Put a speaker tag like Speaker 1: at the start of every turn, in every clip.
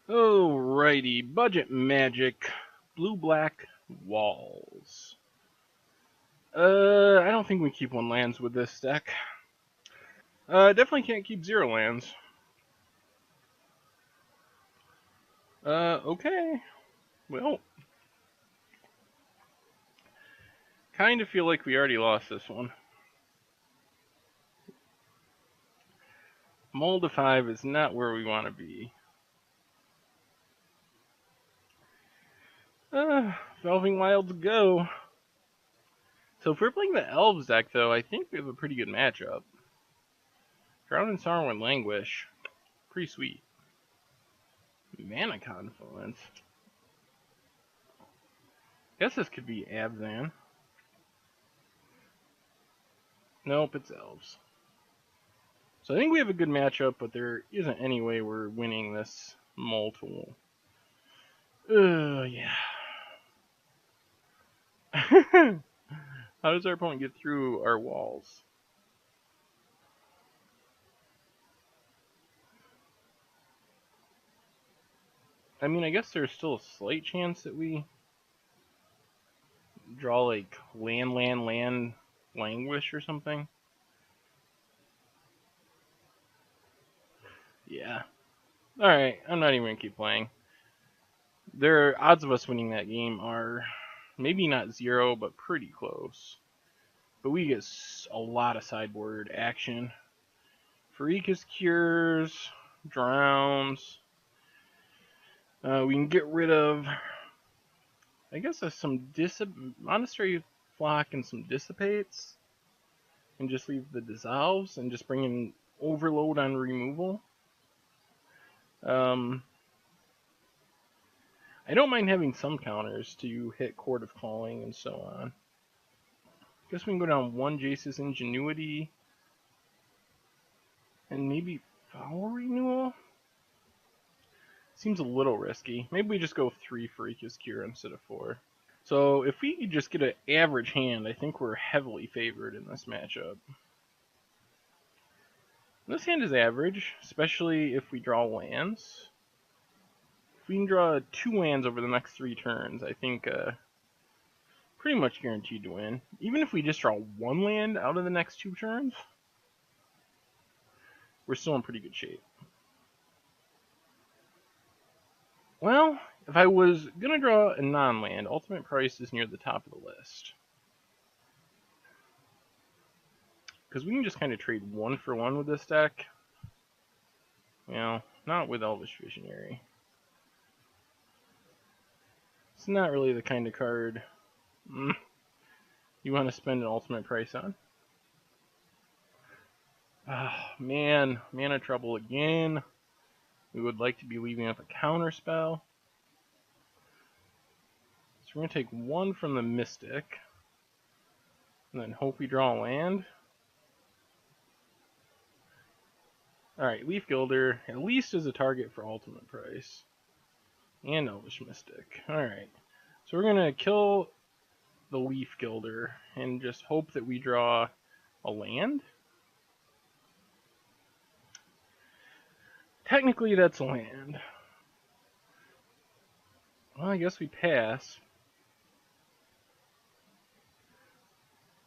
Speaker 1: Alrighty, budget magic, blue-black walls. I don't think we keep one lands with this deck. Definitely can't keep 0 lands. Okay. Well, kind of feel like we already lost this one. Mold to 5 is not where we want to be. Velving Wilds go. So if we're playing the Elves deck, though, I think we have a pretty good matchup. Drown in Sorrow and Languish. Pretty sweet. Mana Confluence. Guess this could be Abzan. Nope, it's Elves. So I think we have a good matchup, but there isn't any way we're winning this multiple. Yeah. How does our opponent get through our walls? I mean, I guess there's still a slight chance that we draw like land, languish or something. Yeah. Alright, I'm not even going to keep playing. Their odds of us winning that game are maybe not 0, but pretty close. But we get a lot of sideboard action. Pharika's Cures, Drowns. We can get rid of, I guess, some Monastery Flock and some Dissipates. And just leave the Dissolves and just bring in Overload on removal. I don't mind having some counters to hit Court of Calling and so on. Guess we can go down 1 Jace's Ingenuity. And maybe Foul Renewal? Seems a little risky. Maybe we just go 3 Pharika's Cure instead of 4. So if we could just get an average hand, I think we're heavily favored in this matchup. This hand is average, especially if we draw lands. If we can draw 2 lands over the next 3 turns, I think pretty much guaranteed to win. Even if we just draw 1 land out of the next 2 turns, we're still in pretty good shape. Well, if I was going to draw a non-land, Ultimate Price is near the top of the list. Because we can just kind of trade 1 for 1 with this deck. You know, not with Elvish Visionary. It's not really the kind of card you want to spend an Ultimate Price on. Ah, man, mana trouble again. We would like to be leaving up a counter spell. So we're going to take 1 from the Mystic. And then hope we draw a land. Alright, Leaf Gilder at least is a target for Ultimate Price. And Elvish Mystic. Alright. So we're going to kill the Leaf Gilder and just hope that we draw a land. Technically, that's a land. Well, I guess we pass.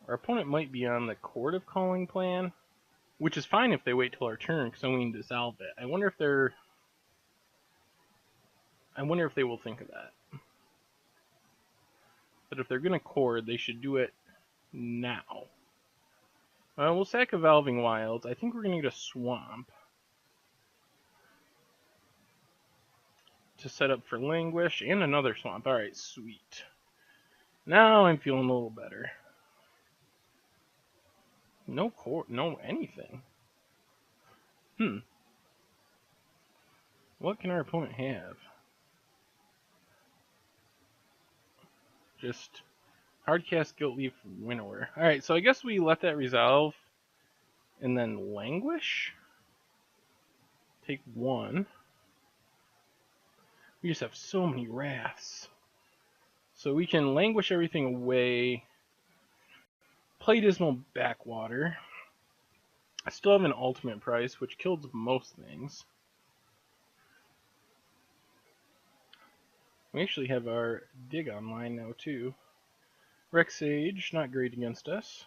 Speaker 1: Our opponent might be on the Court of Calling plan, which is fine if they wait till our turn, because then we can dissolve it. I wonder if they will think of that. But if they're going to Court, they should do it now. We'll sack a Velving Wilds. I think we're going to get a Swamp to set up for Languish and another Swamp. Alright, sweet. Now I'm feeling a little better. No Court, no anything. What can our opponent have? Just Hardcast, Guiltleaf, Winnower. Alright, so I guess we let that resolve and then Languish. Take 1. We just have so many Wraths. So we can Languish everything away. Play Dismal Backwater. I still have an Ultimate Price, which kills most things. We actually have our dig online now too. Rex Sage, not great against us.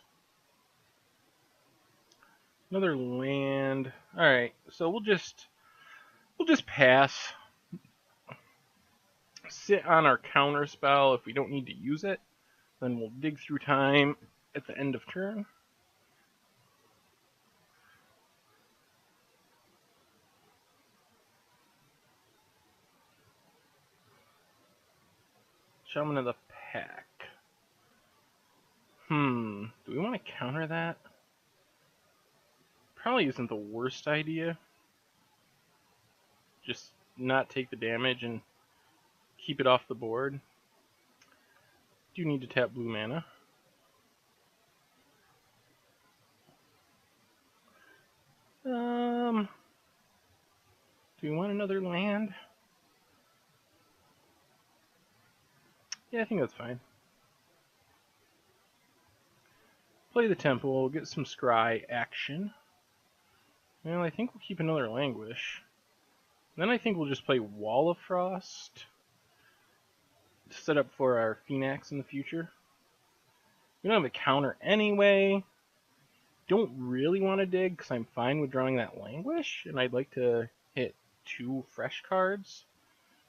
Speaker 1: Another land. Alright, so we'll just pass. Sit on our counter spell if we don't need to use it. Then we'll dig through time at the end of turn. Shaman of the Pack. Do we want to counter that? Probably isn't the worst idea. Just not take the damage and keep it off the board. Do need to tap blue mana. Do we want another land? Yeah, I think that's fine. Play the Temple, get some Scry action. Well, I think we'll keep another Languish. Then I think we'll just play Wall of Frost to set up for our Phoenix in the future. We don't have a counter anyway. Don't really want to dig because I'm fine with drawing that Languish, and I'd like to hit 2 fresh cards.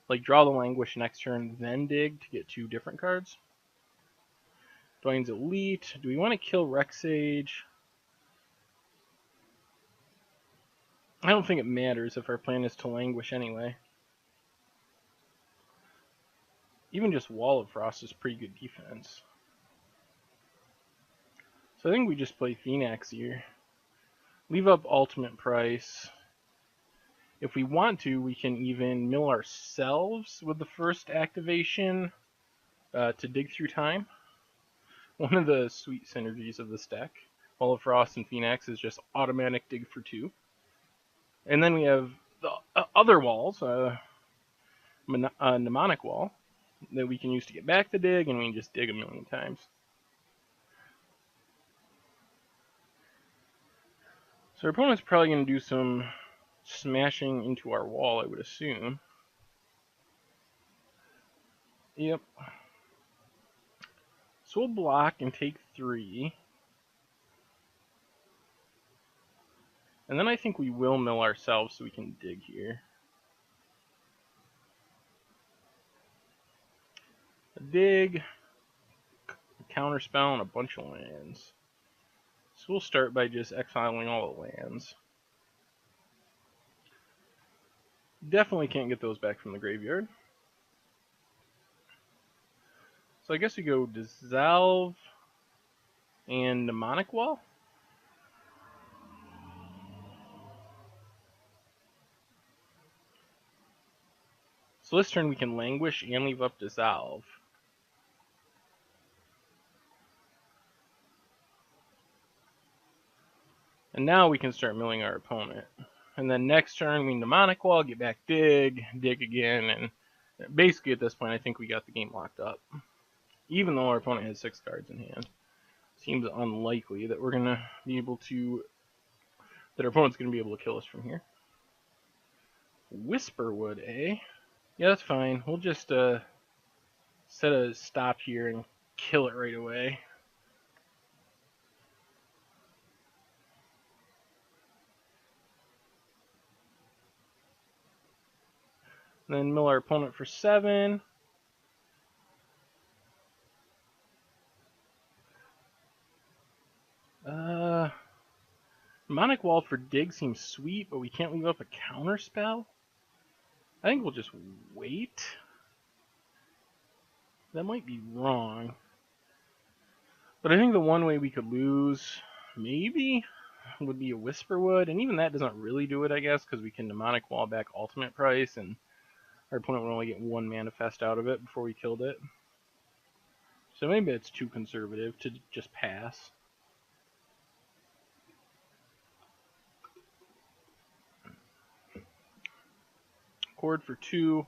Speaker 1: Like draw the Languish next turn, then dig to get 2 different cards. Dwayne's Elite. Do we want to kill Rex Sage? I don't think it matters if our plan is to Languish anyway. Even just Wall of Frost is pretty good defense. So I think we just play Phoenix here. Leave up ultimate price. If we want to, we can even mill ourselves with the first activation to dig through time. One of the sweet synergies of this deck, Wall of Frost and Phoenix, is just automatic dig for 2. And then we have the other walls, Mnemonic Wall, that we can use to get back the dig, and we can just dig a million times. So our opponent's probably going to do some smashing into our wall, I would assume. Yep. So we'll block and take 3. And then I think we will mill ourselves so we can dig here. A dig, a counterspell, and a bunch of lands. So we'll start by just exiling all the lands. Definitely can't get those back from the graveyard. So I guess we go Dissolve and Mnemonic Wall. So this turn we can Languish and leave up Dissolve. And now we can start milling our opponent. And then next turn we Mnemonic Wall, get back dig again, and basically at this point I think we got the game locked up. Even though our opponent has 6 cards in hand. Seems unlikely that we're gonna be able to, that our opponent's gonna be able to kill us from here. Whisperwood, eh? Yeah, that's fine. We'll just set a stop here and kill it right away. Then mill our opponent for 7. Mnemonic Wall for dig seems sweet, but we can't leave up a counter spell. I think we'll just wait. That might be wrong. But I think the one way we could lose, maybe, would be a Whisperwood, and even that doesn't really do it, I guess, because we can Mnemonic Wall back ultimate price, and our opponent would only get 1 manifest out of it before we killed it. So maybe it's too conservative to just pass. Cord for 2.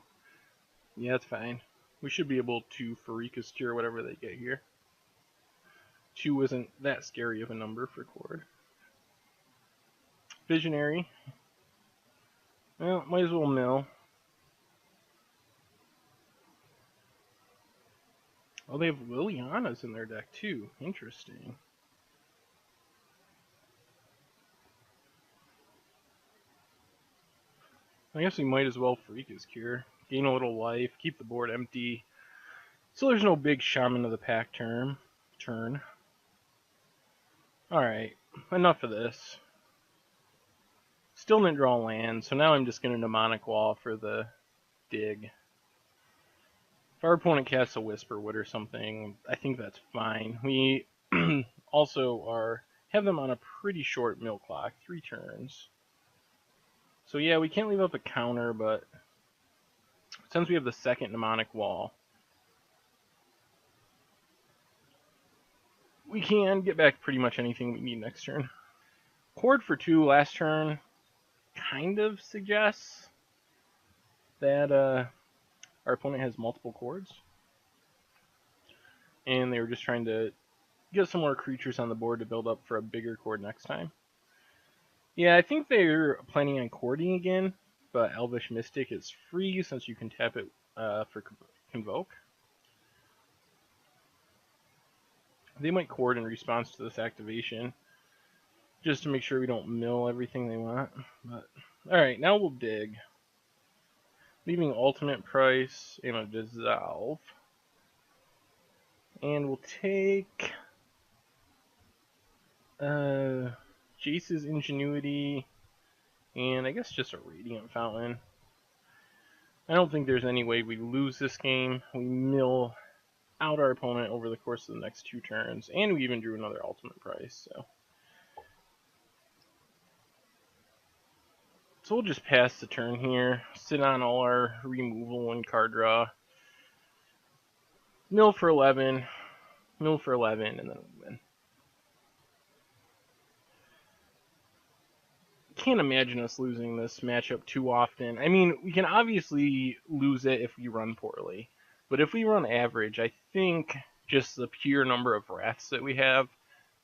Speaker 1: Yeah, that's fine. We should be able to Pharika's Cure whatever they get here. 2 isn't that scary of a number for Cord. Visionary. Well, might as well mill. Oh, they have Liliana's in their deck too. Interesting. I guess we might as well Freak his Cure. Gain a little life, keep the board empty. So there's no big Shaman of the Pack turn. Alright, enough of this. Still didn't draw land, so now I'm just going to Mnemonic Wall for the dig. If our opponent casts a Whisperwood or something, I think that's fine. We also have them on a pretty short mill clock, 3 turns. So yeah, we can't leave up a counter, but since we have the second Mnemonic Wall, we can get back pretty much anything we need next turn. Chord for 2 last turn kind of suggests that our opponent has multiple chords, and they were just trying to get some more creatures on the board to build up for a bigger chord next time. Yeah, I think they're planning on chording again, but Elvish Mystic is free since you can tap it for Convoke. They might chord in response to this activation, just to make sure we don't mill everything they want. But alright, now we'll dig. Leaving ultimate price and a dissolve. And we'll take Jace's Ingenuity, and I guess just a Radiant Fountain. I don't think there's any way we lose this game. We mill out our opponent over the course of the next 2 turns, and we even drew another ultimate price. So we'll just pass the turn here, sit on all our removal and card draw, mill for 11, and then we win. Can't imagine us losing this matchup too often. I mean, we can obviously lose it if we run poorly, but if we run average, I think just the pure number of wraths that we have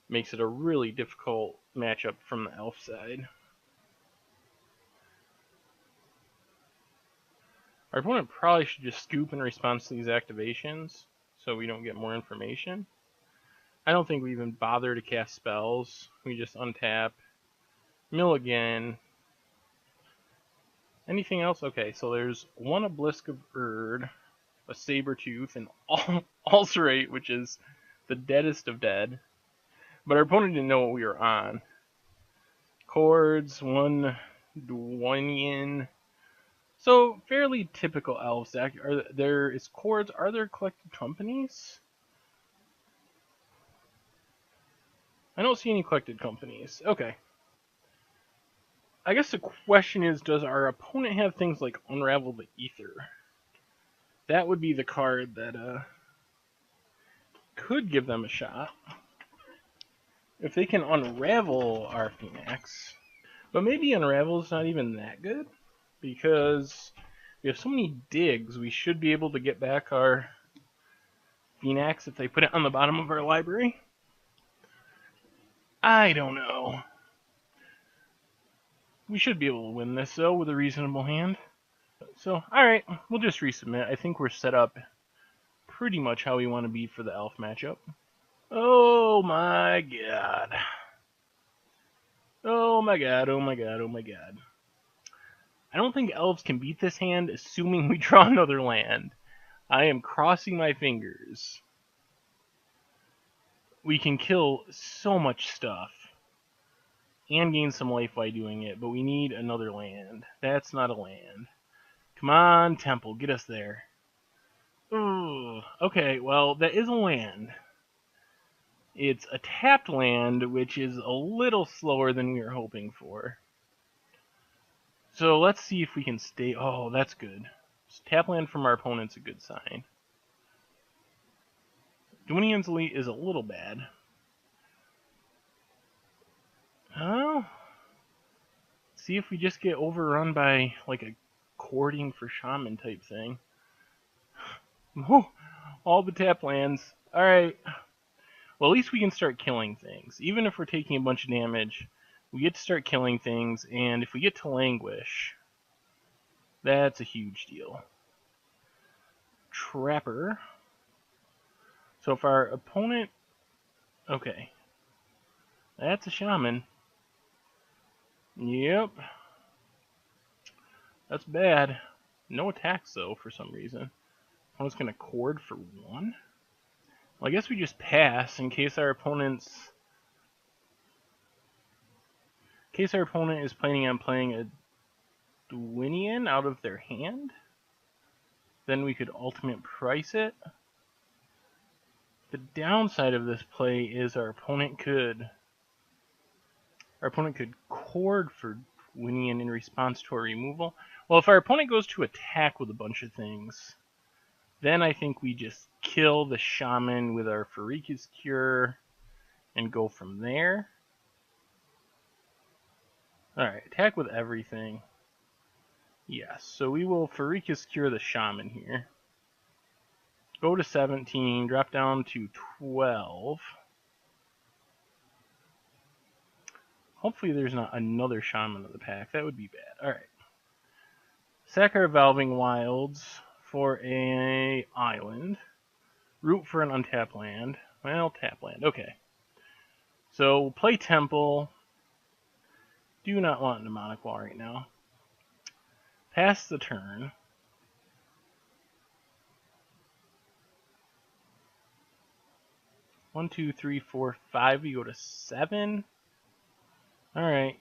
Speaker 1: makes it a really difficult matchup from the elf side. Our opponent probably should just scoop in response to these activations so we don't get more information. I don't think we even bother to cast spells. We just untap, mill again. Anything else? Okay, so there's 1 Obelisk of Erd, a Sabertooth, and Ulcerate, which is the deadest of dead. But our opponent didn't know what we were on. Chords, 1 Dwayne. So fairly typical elves deck. Are there collected companies? I don't see any collected companies. Okay. I guess the question is, does our opponent have things like Unravel the Ether? That would be the card that could give them a shot. If they can unravel our Phoenix. But maybe Unravel is not even that good, because we have so many digs, we should be able to get back our Phoenix if they put it on the bottom of our library. I don't know. We should be able to win this, though, with a reasonable hand. So, alright, we'll just resubmit. I think we're set up pretty much how we want to be for the elf matchup. Oh my god. Oh my god, oh my god, oh my god. I don't think elves can beat this hand, assuming we draw another land. I am crossing my fingers. We can kill so much stuff and gain some life by doing it, but we need another land. That's not a land. Come on, Temple, get us there. Ooh, okay, well, that is a land. It's a tapped land, which is a little slower than we were hoping for. So let's see if we can stay. Oh, that's good. Tap land from our opponent's a good sign. Dwinian's Elite is a little bad. Oh, see if we just get overrun by like a courting for shaman type thing. Oh, all the tap lands. Alright. Well, at least we can start killing things. Even if we're taking a bunch of damage, we get to start killing things, and if we get to Languish, that's a huge deal. Trapper. So if our opponent... Okay. That's a shaman. Yep. That's bad. No attacks, though, for some reason. Opponent's going to cord for 1? Well, I guess we just pass in case our opponent is planning on playing a Dwinian out of their hand. Then we could ultimate price it. The downside of this play is our opponent could cord for Dwinian in response to our removal. Well, if our opponent goes to attack with a bunch of things, then I think we just kill the shaman with our Pharika's Cure and go from there. Alright, attack with everything. Yes, so we will Pharika's Cure the shaman here. Go to 17, drop down to 12. Hopefully there's not another shaman in the pack. That would be bad. Alright. Sack our Evolving Wilds for a island. Root for an untapped land. Well, tap land. Okay. So, play Temple. Do not want Mnemonic Wall right now. Pass the turn. One, 2, 3, 4, 5. We go to 7. Alright.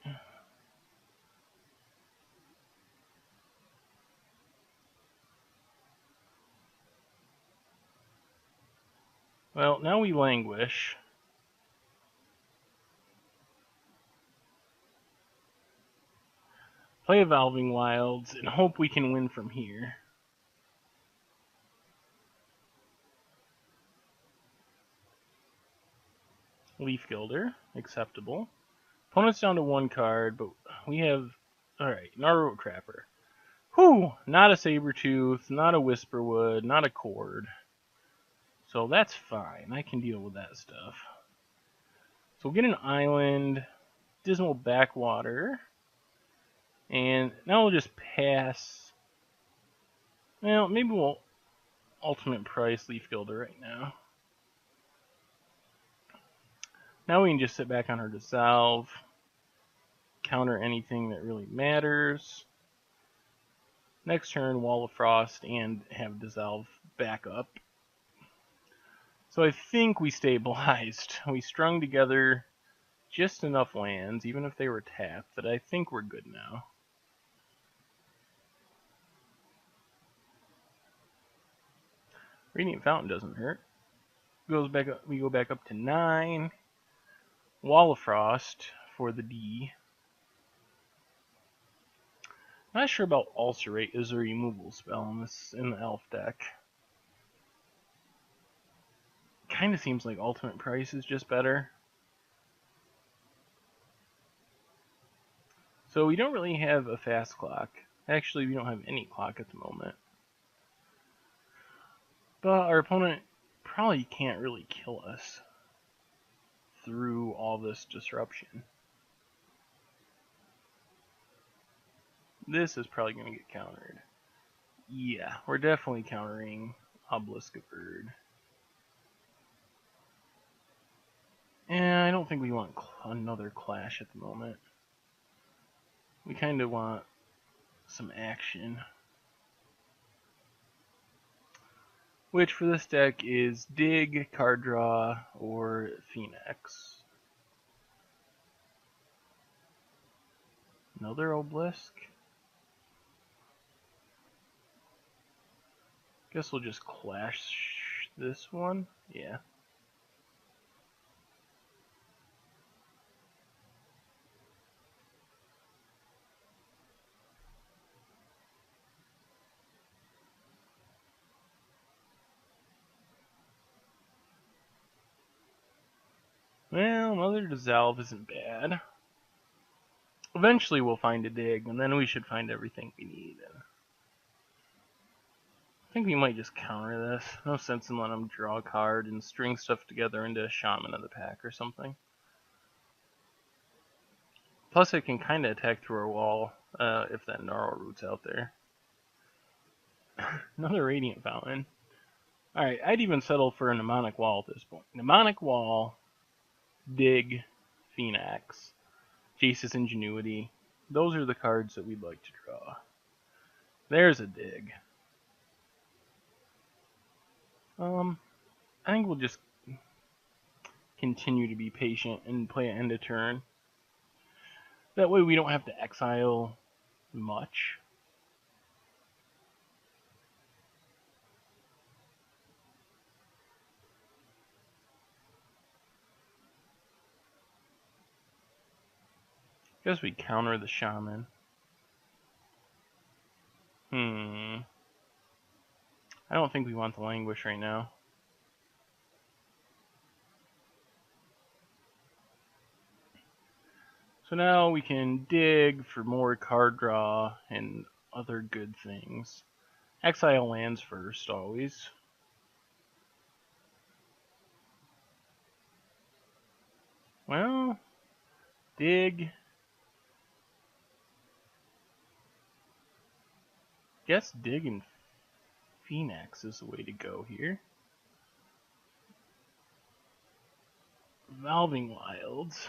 Speaker 1: Well, now we languish. Play Evolving Wilds and hope we can win from here. Leaf Gilder, acceptable. Opponent's down to 1 card, but we have... Alright, Gnarlroot Trapper. Whew! Not a Sabertooth, not a Whisperwood, not a Cord. So that's fine. I can deal with that stuff. So we'll get an island, Dismal Backwater, and now we'll just pass. Well, maybe we'll ultimate price Leaf Gilder right now. Now we can just sit back on her Dissolve, counter anything that really matters. Next turn, Wall of Frost, and have Dissolve back up. So I think we stabilized. We strung together just enough lands, even if they were tapped, that I think we're good now. Radiant Fountain doesn't hurt. Goes back up, we go back up to 9. Wall of Frost for the D. Not sure about Ulcerate as a removal spell in the elf deck. Kinda seems like Ultimate Price is just better. So we don't really have a fast clock. Actually, we don't have any clock at the moment. But our opponent probably can't really kill us through all this disruption. This is probably going to get countered. Yeah, we're definitely countering Obelisk of Bird. And I don't think we want another clash at the moment. We kind of want some action. Which for this deck is Dig, Card Draw, or Phoenix. Another Obelisk. Guess we'll just clash this one. Yeah. Well, Mother Dissolve isn't bad. Eventually we'll find a Dig, and then we should find everything we need. I think we might just counter this. No sense in letting them draw a card and string stuff together into a Shaman of the pack or something. Plus it can kind of attack through our wall if that Gnarlroot's out there. Another Radiant Fountain. Alright, I'd even settle for a Mnemonic Wall at this point. Mnemonic Wall, Dig, Phoenix, Jace's Ingenuity. Those are the cards that we'd like to draw. There's a Dig. I think we'll just continue to be patient and play an end of turn. That way we don't have to exile much. Guess we counter the Shaman. I don't think we want the Languish right now. So now we can dig for more card draw and other good things. Exile lands first, always. Well, dig. Guess dig and Phoenix is the way to go here. Valving Wilds.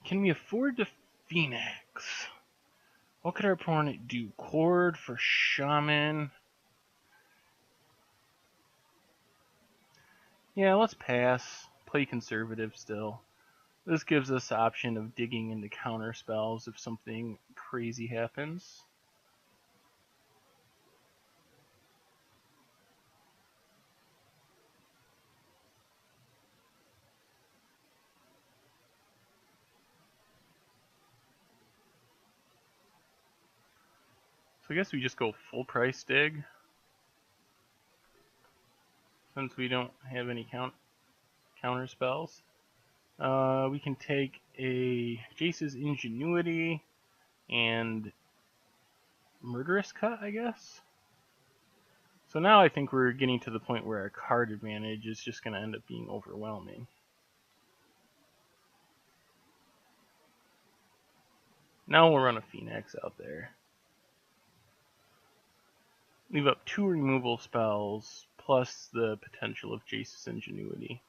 Speaker 1: Can we afford to Phoenix? What could our opponent do? Chord for Shaman. Yeah, let's pass. Play conservative still. This gives us the option of digging into counter spells if something crazy happens. So I guess we just go full price dig. Since we don't have any counter spells. We can take a Jace's Ingenuity and Murderous Cut, I guess. So now I think we're getting to the point where our card advantage is just going to end up being overwhelming. Now we'll run a Phoenix out there. Leave up 2 removal spells, plus the potential of Jace's Ingenuity.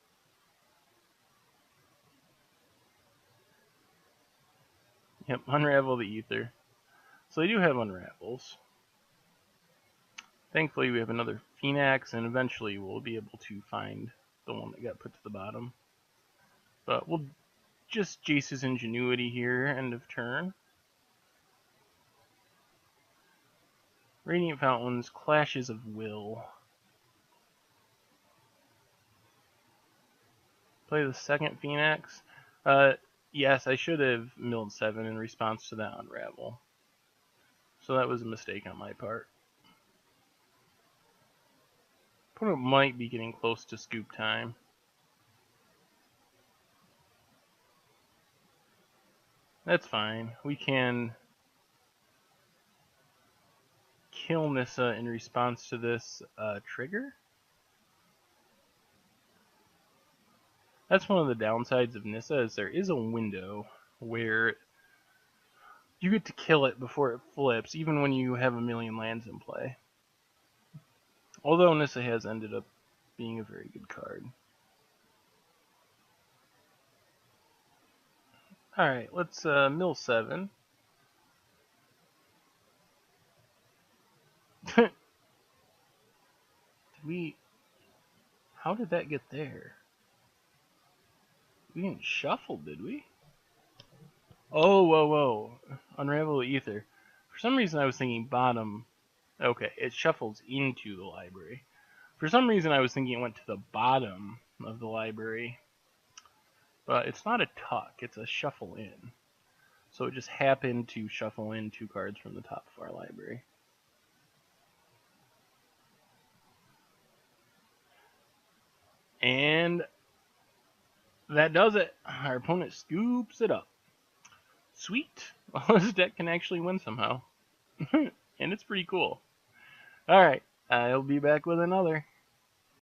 Speaker 1: Yep, Unravel the Ether. So they do have Unravels. Thankfully we have another Phoenix, and eventually we'll be able to find the one that got put to the bottom. But we'll just Jace's Ingenuity here, end of turn. Radiant Fountains, Clashes of Will. Play the second Phoenix. Yes, I should have milled 7 in response to that Unravel. So that was a mistake on my part. Opponent might be getting close to scoop time. That's fine. We can kill Nissa in response to this trigger. That's one of the downsides of Nissa, is there is a window where you get to kill it before it flips, even when you have a million lands in play. Although Nissa has ended up being a very good card. Alright, let's mill 7. How did that get there? We didn't shuffle, did we? Oh, whoa. Unravel the Ether. For some reason I was thinking bottom. Okay, it shuffles into the library. For some reason I was thinking it went to the bottom of the library. But it's not a tuck, it's a shuffle in. So it just happened to shuffle in 2 cards from the top of our library. And that does it. Our opponent scoops it up. Sweet. Well, this deck can actually win somehow. And it's pretty cool. Alright, I'll be back with another.